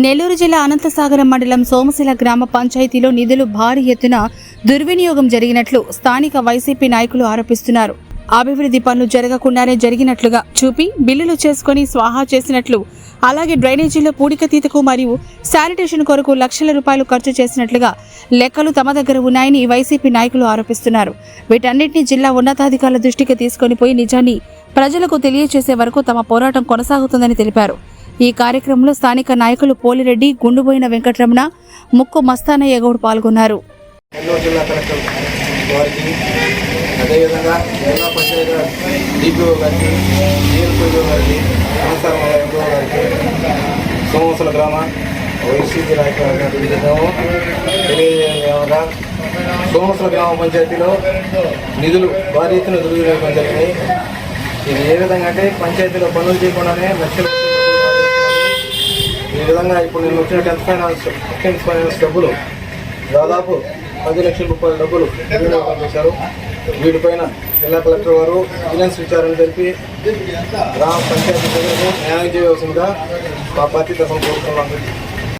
నెల్లూరు జిల్లా అనంతసాగరం మండలం సోమశిల గ్రామ పంచాయతీలో నిధులు భారీ ఎత్తున దుర్వినియోగం జరిగినట్లు స్థానిక వైసీపీ నాయకులు ఆరోపిస్తున్నారు. అభివృద్ధి పనులు జరగకుండానే జరిగినట్లుగా చూపి బిల్లులు చేసుకుని స్వాహా చేసినట్లు, అలాగే డ్రైనేజీలో పూడికతీతకు మరియు శానిటేషన్ కొరకు లక్షల రూపాయలు ఖర్చు చేసినట్లుగా లెక్కలు తమ దగ్గర ఉన్నాయని వైసీపీ నాయకులు ఆరోపిస్తున్నారు. వీటన్నిటిని జిల్లా ఉన్నతాధికారుల దృష్టికి తీసుకొని పోయి నిజాన్ని ప్రజలకు తెలియజేసే వరకు తమ పోరాటం కొనసాగుతుందని తెలిపారు. ఈ కార్యక్రమంలో స్థానిక నాయకులు పోలిరెడ్డి, గుండుబోయిన వెంకటరమణ, ముక్కు మస్తానయ్య గౌడ్ పాల్గొన్నారు. అదేవిధంగా జిల్లా పంచాయతీ డిపిఓ గారికి, డిఎల్పిఓ గారికి, ఎంఓ గారికి, సోమశిల గ్రామ వైసీపీ నాయకులు తెలియజేయగా సోమశిల గ్రామ పంచాయతీలో నిధులు భారీ ఎత్తున దుర్వినియోగం జరిగినాయి. ఇది ఏ విధంగా అంటే పంచాయతీలో పనులు చేయకుండానే లక్షలు ఈ విధంగా ఇప్పుడు నేను వచ్చిన 10th ఫైనాన్స్ డబ్బులు దాదాపు 10 లక్షల రూపాయల డబ్బులు దుర్వినియోగం చేశారు. వీటిపైన జిల్లా కలెక్టర్ వారు విజిలెన్స్ విచారణ జరిపి గ్రామ పంచాయతీ ప్రజలకు న్యాయం చేయవలసిందిగా మా పార్టీ తరఫున కోరుతున్నాను.